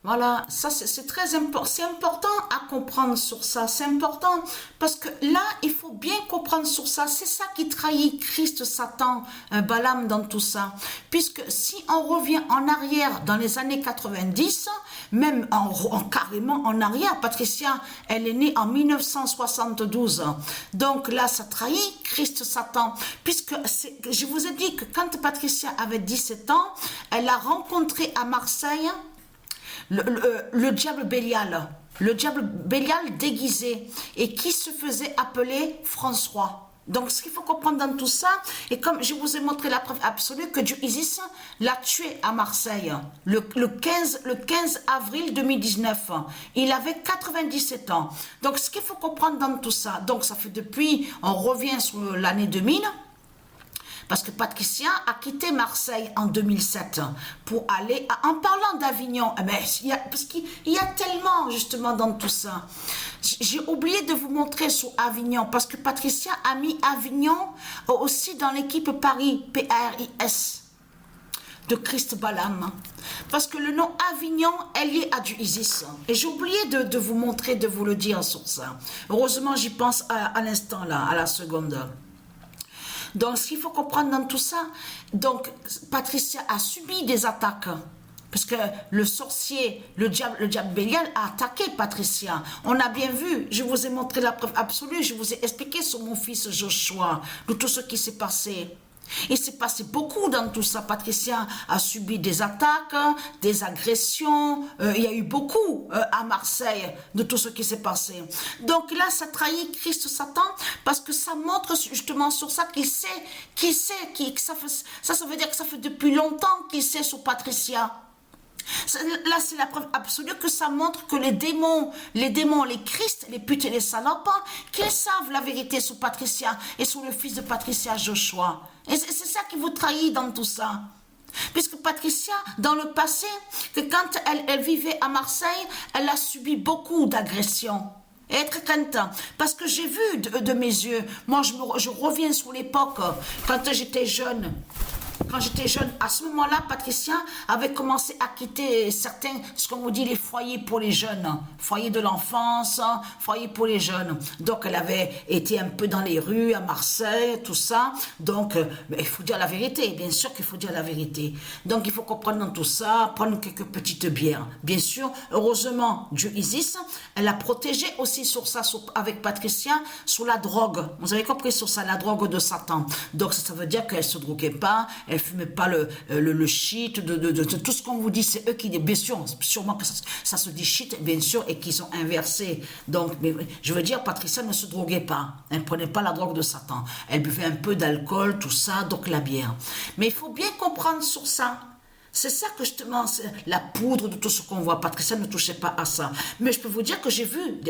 Voilà, ça c'est très important, c'est important à comprendre sur ça, c'est important parce que là, il faut bien comprendre sur ça, c'est ça qui trahit Christ, Satan, Balaam dans tout ça. Puisque si on revient en arrière dans les années 90, même carrément en arrière, Patricia, elle est née en 1972, donc là, ça trahit Christ, Satan, puisque je vous ai dit que quand Patricia avait 17 ans, elle a rencontré à Marseille le diable Bélial, déguisé et qui se faisait appeler François. Donc ce qu'il faut comprendre dans tout ça, et comme je vous ai montré la preuve absolue que Dieu Isis l'a tué à Marseille le 15 avril 2019, il avait 97 ans. Donc ce qu'il faut comprendre dans tout ça, donc ça fait depuis, on revient sur l'année 2000, parce que Patricia a quitté Marseille en 2007 pour aller, en parlant d'Avignon, parce qu'il y a tellement justement dans tout ça. J'ai oublié de vous montrer sur Avignon, parce que Patricia a mis Avignon aussi dans l'équipe Paris, PARIS, de Christ Balaam. Parce que le nom Avignon est lié à du Isis. Et j'ai oublié de vous montrer, de vous le dire sur ça. Heureusement, j'y pense à l'instant là, à la seconde. Donc, ce qu'il faut comprendre dans tout ça, donc, Patricia a subi des attaques. Parce que le sorcier, le diable Bélial a attaqué Patricia. On a bien vu, je vous ai montré la preuve absolue, je vous ai expliqué sur mon fils Joshua, de tout ce qui s'est passé. Il s'est passé beaucoup dans tout ça. Patricia a subi des attaques, des agressions. Il y a eu beaucoup à Marseille de tout ce qui s'est passé. Donc là, ça trahit Christ Satan parce que ça montre justement sur ça qu'il sait, ça veut dire que ça fait depuis longtemps qu'il sait sur Patricia. Là, c'est la preuve absolue que ça montre que les démons, les Christ, les putes et les salopes, qu'ils savent la vérité sur Patricia et sur le fils de Patricia, Joshua. Et c'est ça qui vous trahit dans tout ça. Puisque Patricia, dans le passé, que quand elle vivait à Marseille, elle a subi beaucoup d'agressions. Et être crainte, parce que j'ai vu de mes yeux, moi je reviens sur l'époque, quand j'étais jeune. Quand j'étais jeune, à ce moment-là, Patricia avait commencé à quitter certains, ce qu'on vous dit, les foyers pour les jeunes, foyers de l'enfance, foyers pour les jeunes. Donc, elle avait été un peu dans les rues à Marseille, tout ça. Donc, il faut dire la vérité, bien sûr qu'il faut dire la vérité. Donc, il faut comprendre dans tout ça, prendre quelques petites bières. Bien sûr, heureusement, Dieu Isis, elle a protégé aussi sur ça, avec Patricia, sur la drogue. Vous avez compris sur ça, la drogue de Satan. Donc, ça veut dire qu'elle se droguait pas, elle fumait pas le shit, de tout ce qu'on vous dit, c'est eux qui, bien sûr, sûrement que ça se dit shit, bien sûr, et qu'ils ont inversé. Donc, mais, je veux dire, Patricia ne se droguait pas, elle ne prenait pas la drogue de Satan, elle buvait un peu d'alcool, tout ça, donc la bière. Mais il faut bien comprendre sur ça. C'est ça que justement, la poudre de tout ce qu'on voit. Patricia ne touchait pas à ça. Mais je peux vous dire que j'ai vu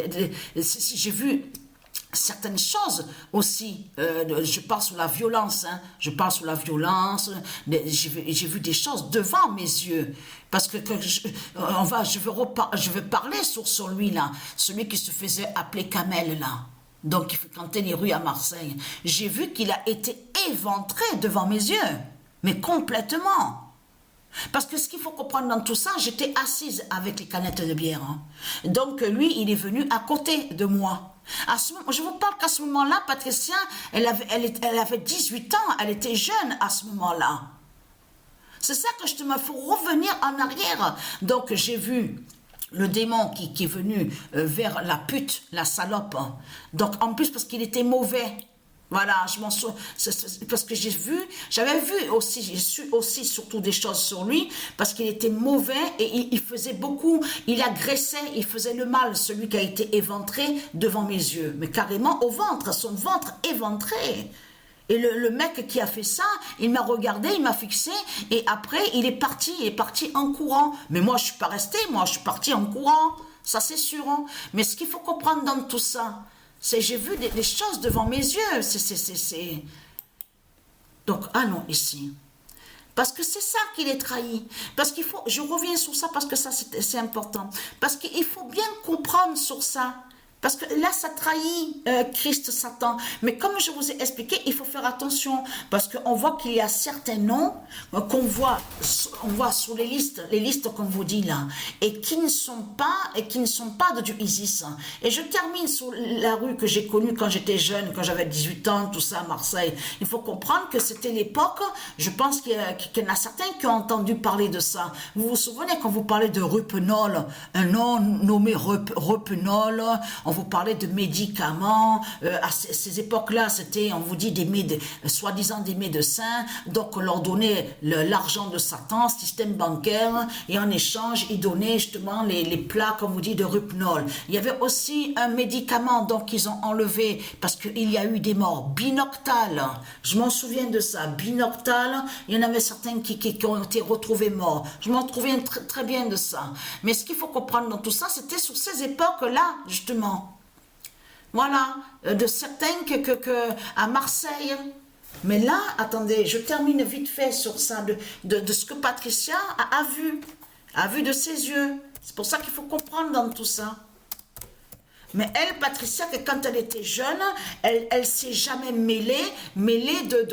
certaines choses aussi, je parle sur la violence, je vu des choses devant mes yeux, parce que je veux parler sur celui-là, celui qui se faisait appeler Kamel là, donc qui fréquentait les rues à Marseille. J'ai vu qu'il a été éventré devant mes yeux, mais complètement. Parce que ce qu'il faut comprendre dans tout ça, j'étais assise avec les canettes de bière. Donc lui, il est venu à côté de moi. Je vous parle qu'à ce moment-là, Patricia, elle avait 18 ans, elle était jeune à ce moment-là. C'est ça que je te me faut revenir en arrière. Donc j'ai vu le démon qui est venu vers la pute, la salope. Donc en plus parce qu'il était mauvais. Voilà, je m'en souviens, parce que j'avais vu aussi, j'ai su aussi surtout des choses sur lui, parce qu'il était mauvais et il faisait beaucoup, il agressait, il faisait le mal, celui qui a été éventré devant mes yeux, mais carrément au ventre, son ventre éventré. Et le mec qui a fait ça, il m'a regardé, il m'a fixé, et après il est parti en courant. Mais moi je suis pas restée, moi je suis partie en courant, ça c'est sûr. Mais ce qu'il faut comprendre dans tout ça, c'est j'ai vu des choses devant mes yeux. C'est... Donc, allons ici. Parce que c'est ça qui les trahit. Parce qu'il faut... Je reviens sur ça parce que ça, c'est important. Parce qu'il faut bien comprendre sur ça. Parce que là, ça trahit Christ, Satan. Mais comme je vous ai expliqué, il faut faire attention. Parce qu'on voit qu'il y a certains noms qu'on voit, on voit sur les listes qu'on vous dit là, et qui ne sont pas de Dieu Isis. Et je termine sur la rue que j'ai connue quand j'étais jeune, quand j'avais 18 ans, tout ça à Marseille. Il faut comprendre que c'était l'époque, je pense qu'il y en a certains qui ont entendu parler de ça. Vous vous souvenez quand vous parlez de Rupenol, un nom nommé Rupenol, on vous parlait de médicaments, à ces époques-là, c'était, on vous dit, soi-disant des médecins, donc on leur donnait l'argent de Satan, système bancaire, et en échange, ils donnaient justement les plats, comme vous dit, de Rupenol. Il y avait aussi un médicament, donc ils ont enlevé, parce qu'il y a eu des morts, Binoctal, je m'en souviens de ça, Binoctal, il y en avait certains qui ont été retrouvés morts, je m'en souviens très bien de ça. Mais ce qu'il faut comprendre dans tout ça, c'était sur ces époques-là, justement. Voilà, de certains à Marseille. Mais là, attendez, je termine vite fait sur ça, de ce que Patricia a vu de ses yeux. C'est pour ça qu'il faut comprendre dans tout ça. Mais elle, Patricia, que quand elle était jeune, elle s'est jamais mêlée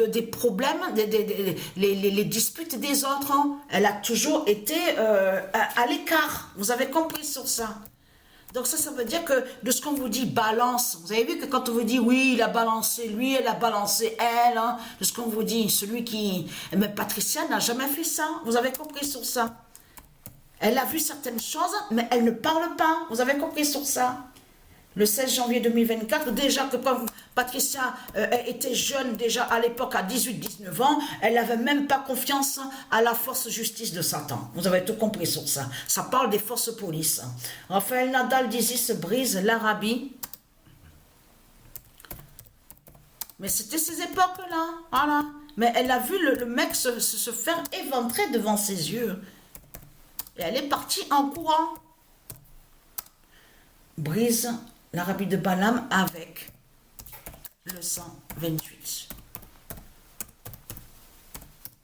des problèmes, les disputes des autres. Hein. Elle a toujours été à l'écart. Vous avez compris sur ça. Donc ça veut dire que de ce qu'on vous dit balance, vous avez vu que quand on vous dit oui, il a balancé lui, elle a balancé elle, hein, de ce qu'on vous dit, celui qui... Mais Patricia n'a jamais fait ça, vous avez compris sur ça. Elle a vu certaines choses, mais elle ne parle pas, vous avez compris sur ça. Le 16 janvier 2024, déjà que quand Patricia était jeune, déjà à l'époque à 18-19 ans, elle n'avait même pas confiance à la force justice de Satan. Vous avez tout compris sur ça. Ça parle des forces police. Rafael Nadal d'Isis brise l'Arabie. Mais c'était ces époques-là. Voilà. Mais elle a vu le mec se faire éventrer devant ses yeux. Et elle est partie en courant. Brise l'Arabie de Balaam avec le 128.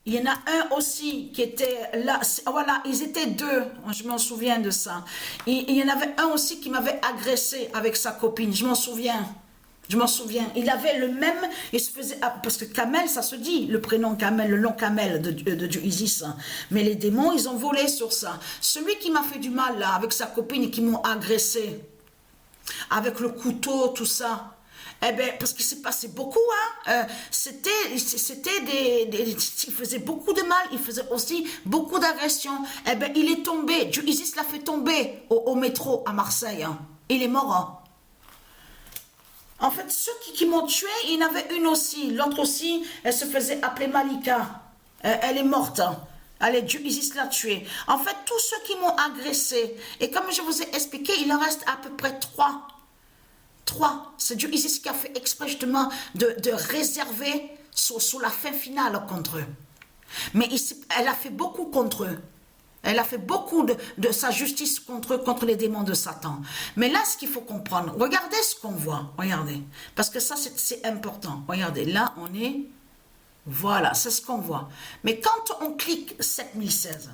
Il y en a un aussi qui était là, voilà, ils étaient deux, je m'en souviens de ça. Il y en avait un aussi qui m'avait agressé avec sa copine, je m'en souviens. Il avait le même, il se faisait, parce que Kamel, ça se dit, le prénom Kamel, le nom Kamel de Dieu Isis. Mais les démons, ils ont volé sur ça. Celui qui m'a fait du mal là, avec sa copine et qui m'ont agressé, avec le couteau, tout ça. Eh bien, parce qu'il s'est passé beaucoup, hein. Il faisait beaucoup de mal, il faisait aussi beaucoup d'agressions. Eh bien, il est tombé, Dieu Isis l'a fait tomber au métro à Marseille. Hein. Il est mort. Hein. En fait, ceux qui m'ont tué, il y en avait une aussi. L'autre aussi, elle se faisait appeler Malika. Elle est morte. Hein. Allez, Dieu Isis l'a tuée. En fait, tous ceux qui m'ont agressé, et comme je vous ai expliqué, il en reste à peu près 3. C'est Dieu Isis qui a fait exprès justement de réserver sur la fin finale contre eux. Mais elle a fait beaucoup contre eux. Elle a fait beaucoup de sa justice contre eux, contre les démons de Satan. Mais là, ce qu'il faut comprendre, regardez ce qu'on voit. Regardez. Parce que ça, c'est important. Regardez, là, on est... Voilà, c'est ce qu'on voit. Mais quand on clique 7016,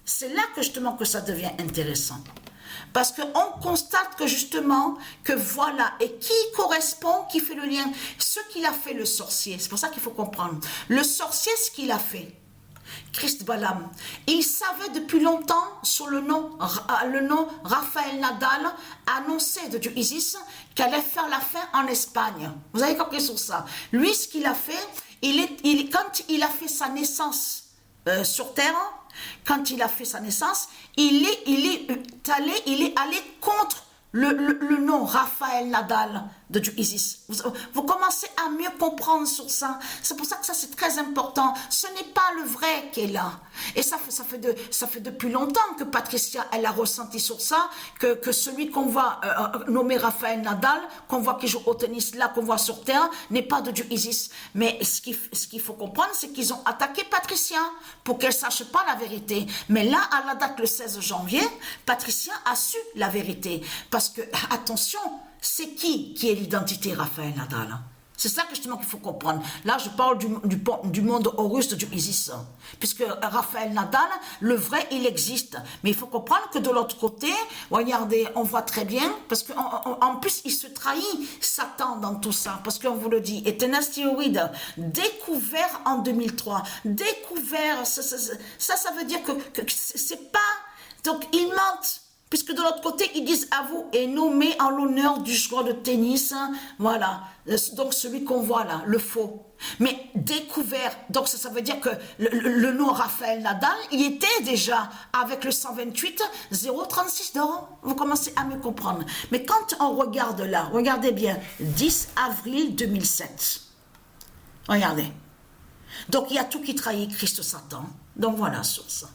c'est là que justement que ça devient intéressant. Parce qu'on constate que justement, que voilà, et qui correspond, qui fait le lien, ce qu'il a fait le sorcier. C'est pour ça qu'il faut comprendre. Le sorcier, ce qu'il a fait, Christ Balaam, il savait depuis longtemps sur le nom Rafael Nadal, annoncé de Dieu Isis, qu'elle allait faire la fin en Espagne. Vous avez compris sur ça. Lui, ce qu'il a fait, quand il a fait sa naissance sur terre, quand il a fait sa naissance, il est allé contre le nom Rafael Nadal de Dieu Isis. Vous commencez à mieux comprendre sur ça. C'est pour ça que ça c'est très important. Ce n'est pas le vrai qui est là. Et ça fait depuis longtemps que Patricia elle a ressenti sur ça que celui qu'on voit nommé Rafael Nadal, qu'on voit qui joue au tennis là, qu'on voit sur terre, n'est pas de Dieu Isis. Mais ce qu'il faut comprendre, c'est qu'ils ont attaqué Patricia pour qu'elle sache pas la vérité. Mais là, à la date le 16 janvier, Patricia a su la vérité. Parce que, attention, c'est qui est l'identité Rafael Nadal? C'est ça que justement qu'il faut comprendre. Là, je parle du monde auguste du Isis. Puisque Raphaël Nadal, le vrai, il existe. Mais il faut comprendre que de l'autre côté, regardez, on voit très bien, parce qu'en plus, il se trahit, Satan, dans tout ça. Parce qu'on vous le dit, est un astéroïde découvert en 2003. Découvert, ça veut dire que c'est pas... Donc, ils mentent. Puisque de l'autre côté, ils disent à vous, est nommé en l'honneur du joueur de tennis, hein, voilà, donc celui qu'on voit là, le faux. Mais découvert, donc ça veut dire que le nom Raphaël Nadal, il était déjà avec le 128 036 d'or. Vous commencez à me comprendre. Mais quand on regarde là, regardez bien, 10 avril 2007. Regardez. Donc il y a tout qui trahit Christ Satan. Donc voilà sur ça.